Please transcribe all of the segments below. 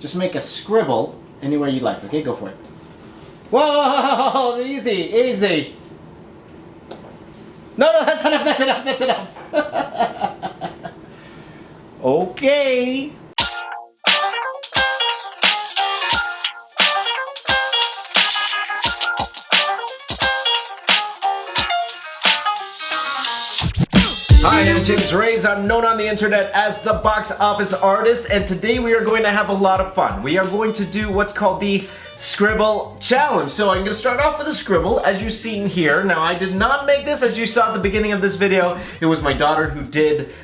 just make a scribble anywhere you like. Okay, go for it. Whoa, easy, easy. No, that's enough, that's enough, that's enough. Okay. Hi, I'm James Reyes. I'm known on the internet as the Box Office Artist, and today we are going to have a lot of fun. We are going to do what's called the Scribble Challenge. So I'm going to start off with a scribble, as you've seen here. Now, I did not make this, as you saw at the beginning of this video. It was my daughter who did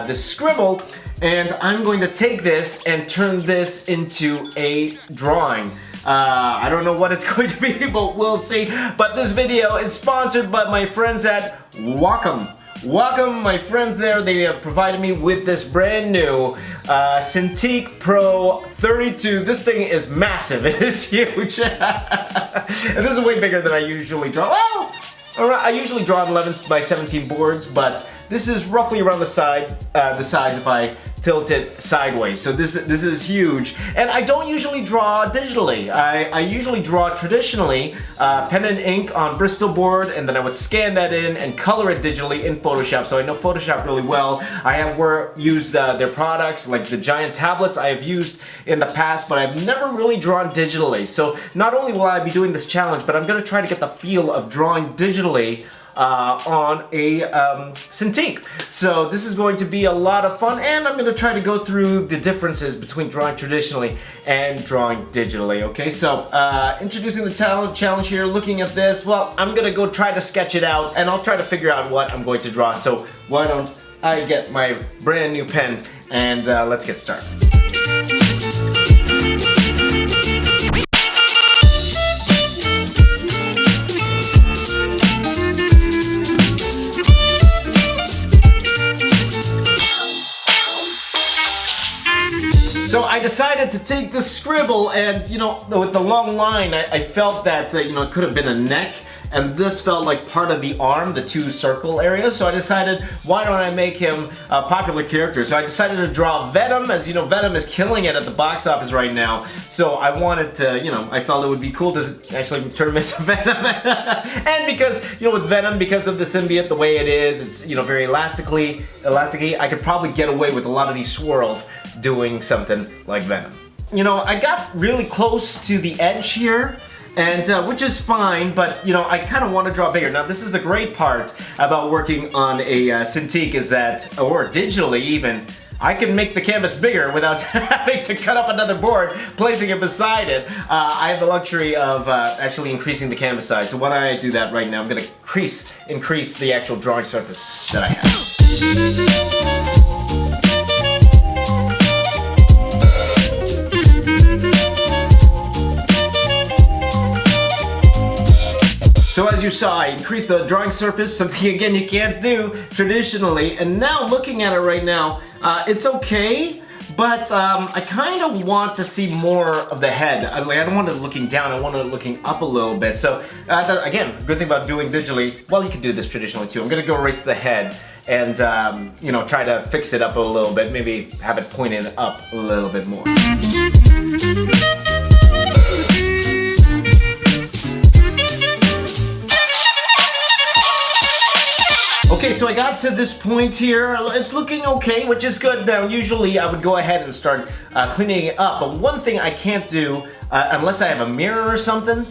this scribble, and I'm going to take this and turn this into a drawing. I don't know what it's going to be, but we'll see. But this video is sponsored by my friends at Wacom. Wacom, my friends there, they have provided me with this brand new Cintiq Pro 32. This thing is massive. It is huge. And this is way bigger than I usually draw. Oh! I usually draw 11 by 17 boards, but this is roughly around the size if I tilt it sideways. So this is huge. And I don't usually draw digitally. I usually draw traditionally, pen and ink on Bristol board, and then I would scan that in and color it digitally in Photoshop. So I know Photoshop really well. I have used their products, like the giant tablets I have used in the past, but I've never really drawn digitally. So not only will I be doing this challenge, but I'm gonna try to get the feel of drawing digitally on a Cintiq. So this is going to be a lot of fun, and I'm going to try to go through the differences between drawing traditionally and drawing digitally. Okay, so introducing the challenge here, looking at this, well, I'm going to go try to sketch it out, and I'll try to figure out what I'm going to draw. So why don't I get my brand new pen, and let's get started. So I decided to take the scribble, and you know, with the long line, I felt that you know, it could have been a neck, and this felt like part of the arm, the two circle areas. So I decided, why don't I make him a popular character? So I decided to draw Venom. As you know, Venom is killing it at the box office right now. So I wanted to, you know, I felt it would be cool to actually turn him into Venom. And because, you know, with Venom, because of the symbiote, the way it is, it's, you know, very elasticy, I could probably get away with a lot of these swirls doing something like Venom. You know, I got really close to the edge here, and which is fine, but you know, I kind of want to draw bigger. Now, this is a great part about working on a Cintiq, is that, or digitally even, I can make the canvas bigger without having to cut up another board, placing it beside it. I have the luxury of actually increasing the canvas size. So why don't I do that right now? I'm going to increase the actual drawing surface that I have. So as you saw, I increased the drawing surface, something again you can't do traditionally, and now looking at it right now, it's okay, but I kind of want to see more of the head. I don't want it looking down, I want it looking up a little bit. So again, good thing about doing digitally, well, you can do this traditionally too. I'm gonna go erase the head and you know, try to fix it up a little bit, maybe have it pointed up a little bit more. Okay, so I got to this point here. It's looking okay, which is good. Now, usually I would go ahead and start cleaning it up, but one thing I can't do, unless I have a mirror or something,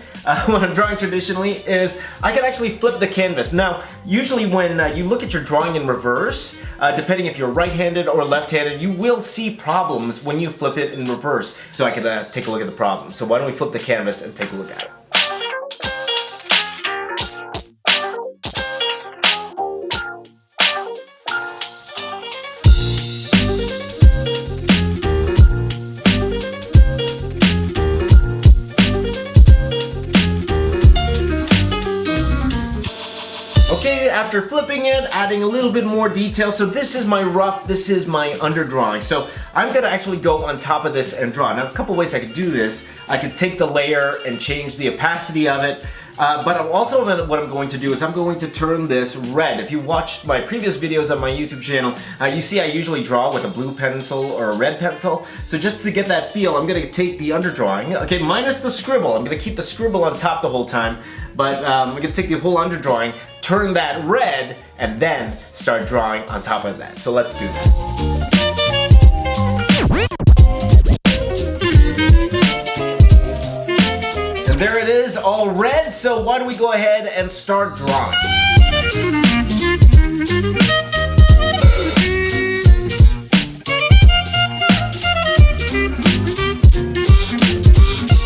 when I'm drawing traditionally, is I can actually flip the canvas. Now, usually when you look at your drawing in reverse, depending if you're right-handed or left-handed, you will see problems when you flip it in reverse. So I could take a look at the problem. So why don't we flip the canvas and take a look at it. Okay, after flipping it, adding a little bit more detail. So this is my rough, this is my underdrawing. So I'm gonna actually go on top of this and draw. Now, a couple ways I could do this. I could take the layer and change the opacity of it. But what I'm going to do is I'm going to turn this red. If you watched my previous videos on my YouTube channel, you see I usually draw with a blue pencil or a red pencil. So just to get that feel, I'm going to take the underdrawing, okay, minus the scribble. I'm going to keep the scribble on top the whole time, but I'm going to take the whole underdrawing, turn that red, and then start drawing on top of that. So let's do that. And there it is, all red, so why don't we go ahead and start drawing.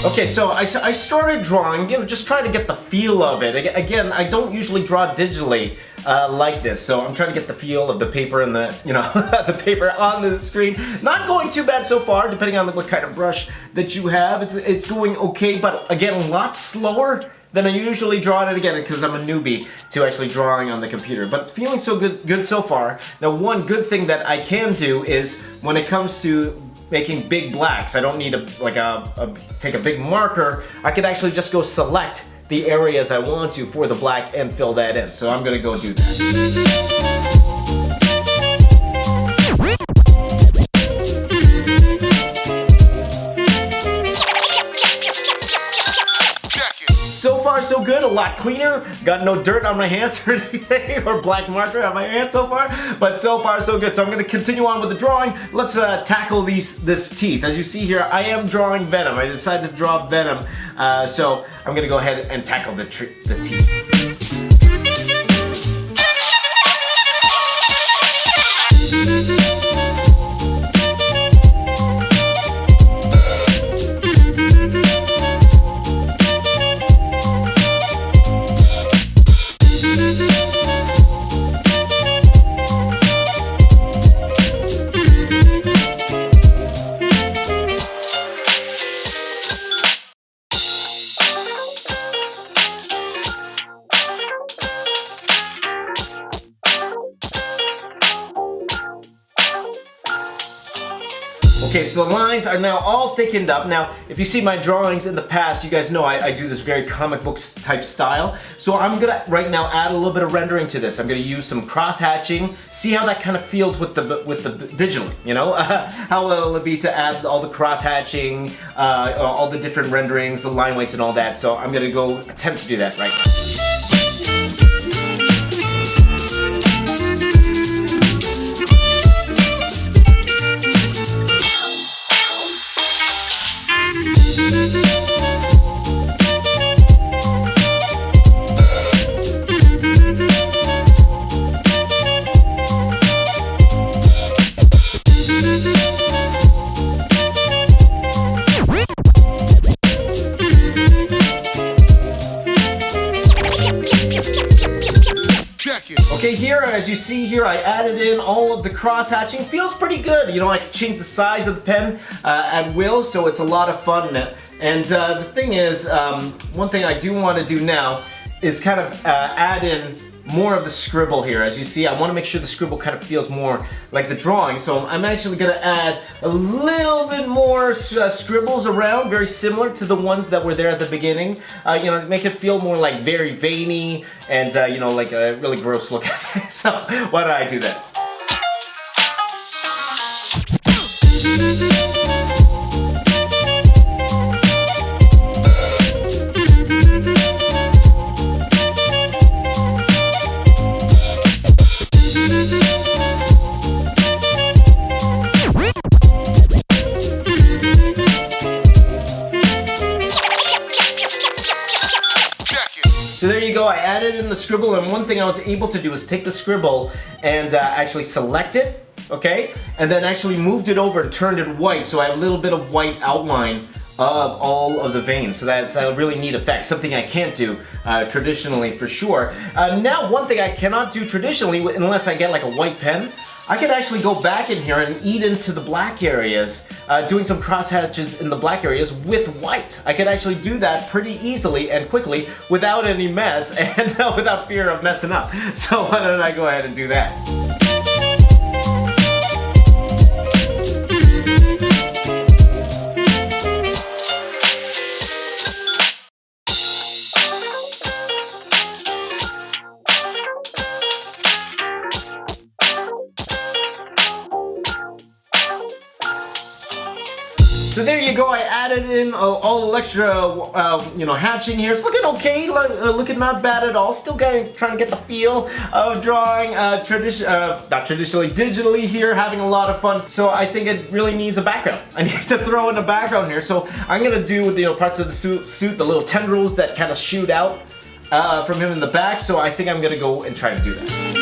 Okay, so I started drawing, just trying to get the feel of it. Again, I don't usually draw digitally like this, so I'm trying to get the feel of the paper and the, the paper on the screen. Not going too bad so far, depending on what kind of brush that you have. It's going okay, but again, a lot slower than I usually draw it again, because I'm a newbie to actually drawing on the computer. But feeling so good so far. Now, one good thing that I can do is when it comes to making big blacks, I don't need take a big marker. I could actually just go select the areas I want to for the black and fill that in. So I'm gonna go do that. So far so good, a lot cleaner. Got no dirt on my hands or anything, or black marker on my hands so far, but so far so good. So I'm gonna continue on with the drawing. Let's tackle this teeth. As you see here, I am drawing Venom. I decided to draw Venom, so I'm gonna go ahead and tackle the teeth. Okay, so the lines are now all thickened up. Now, if you see my drawings in the past, you guys know I do this very comic book type style. So I'm gonna right now add a little bit of rendering to this. I'm gonna use some cross hatching, see how that kind of feels with the digitally, how will it be to add all the cross hatching, all the different renderings, the line weights and all that. So I'm gonna go attempt to do that right now. Okay, here, as you see here, I added in all of the cross-hatching. Feels pretty good. I can change the size of the pen at will, so it's a lot of fun. And the thing is, one thing I do want to do now is kind of add in more of the scribble here. As you see, I want to make sure the scribble kind of feels more like the drawing. So I'm actually going to add a little bit more scribbles around, very similar to the ones that were there at the beginning. Make it feel more like very veiny and, like a really gross look. So why don't I do that? So there you go, I added in the scribble, and one thing I was able to do is take the scribble and actually select it, okay? And then actually moved it over and turned it white, so I have a little bit of white outline of all of the veins. So that's a really neat effect, something I can't do traditionally for sure. Now, one thing I cannot do traditionally unless I get like a white pen, I could actually go back in here and eat into the black areas, doing some cross hatches in the black areas with white. I could actually do that pretty easily and quickly without any mess and without fear of messing up. So why don't I go ahead and do that? added in all the extra, hatching here. It's looking okay, looking not bad at all. Still trying to get the feel of drawing not traditionally, digitally here, having a lot of fun. So I think it really needs a background. I need to throw in a background here. So I'm gonna do parts of the suit, the little tendrils that kind of shoot out from him in the back. So I think I'm gonna go and try to do that.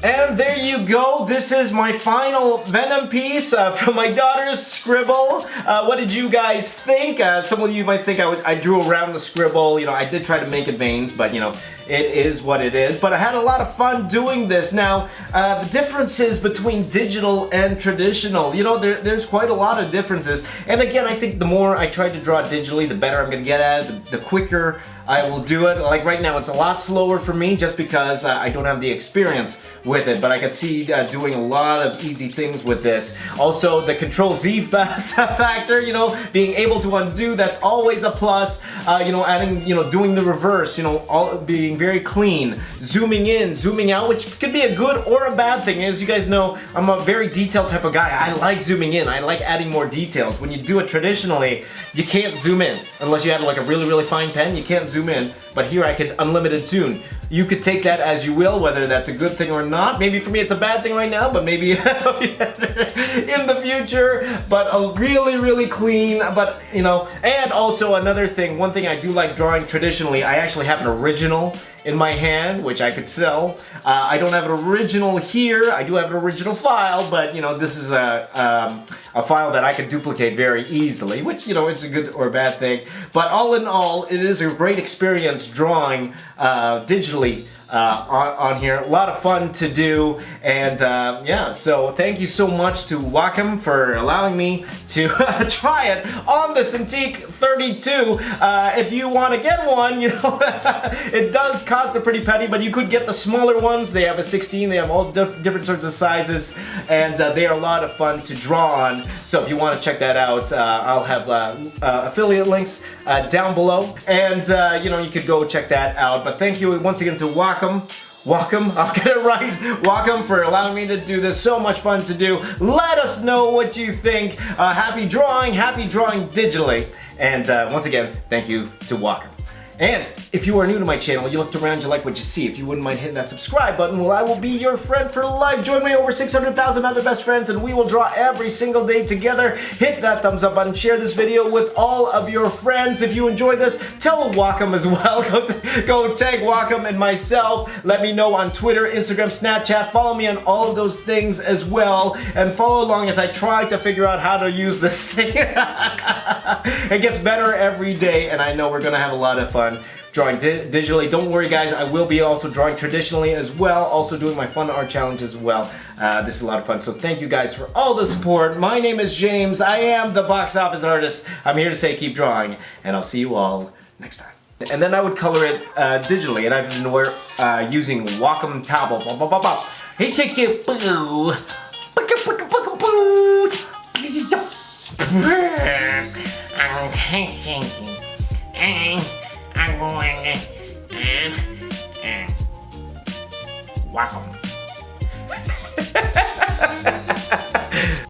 And there you go. This is my final Venom piece from my daughter's scribble. What did you guys think? Some of you might think I drew around the scribble. I did try to make it veins, but it is what it is. But I had a lot of fun doing this. Now, the differences between digital and traditional, there's quite a lot of differences. And again, I think the more I try to draw digitally, the better I'm gonna get at it, the quicker I will do it. Like right now, it's a lot slower for me just because I don't have the experience with it, but I could see doing a lot of easy things with this. Also, the Control-Z factor, being able to undo, that's always a plus. Adding, doing the reverse, all being very clean, zooming in, zooming out, which could be a good or a bad thing. As you guys know, I'm a very detailed type of guy. I like zooming in. I like adding more details. When you do it traditionally, you can't zoom in unless you have like a really, really fine pen. You can't zoom in, but here I could unlimited zoom. You could take that as you will, whether that's a good thing or not. Maybe for me it's a bad thing right now, but maybe in the future. But a really, really clean, but and also another thing, one thing I do like drawing traditionally, I actually have an original in my hand, which I could sell. I don't have an original here. I do have an original file, but this is a file that I could duplicate very easily, which it's a good or bad thing. But all in all, it is a great experience drawing digitally on here. A lot of fun to do, and yeah, so thank you so much to Wacom for allowing me to try it on the Cintiq 32. If you want to get one, it does cost a pretty penny, but you could get the smaller ones. They have a 16, they have all different sorts of sizes, and they are a lot of fun to draw on. So if you want to check that out, I'll have affiliate links down below, and you could go check that out. But thank you once again to Wacom, I'll get it right, Wacom, for allowing me to do this. So much fun to do. Let us know what you think. Happy drawing digitally. And once again, thank you to Wacom. And if you are new to my channel, you looked around, you like what you see, if you wouldn't mind hitting that subscribe button, well, I will be your friend for life. Join me over 600,000 other best friends, and we will draw every single day together. Hit that thumbs up button, share this video with all of your friends. If you enjoyed this, tell Wacom as well. Go tag Wacom and myself. Let me know on Twitter, Instagram, Snapchat. Follow me on all of those things as well, and follow along as I try to figure out how to use this thing. It gets better every day, and I know we're gonna have a lot of fun drawing digitally. Don't worry guys, I will be also drawing traditionally as well, also doing my fun art challenge as well. This is a lot of fun, so thank you guys for all the support. My name is James, I am the box office artist. I'm here to say keep drawing, and I'll see you all next time. And then I would color it digitally, and I've been using Wacom tablet. Hey, kick it, boo. I'm going Wacom.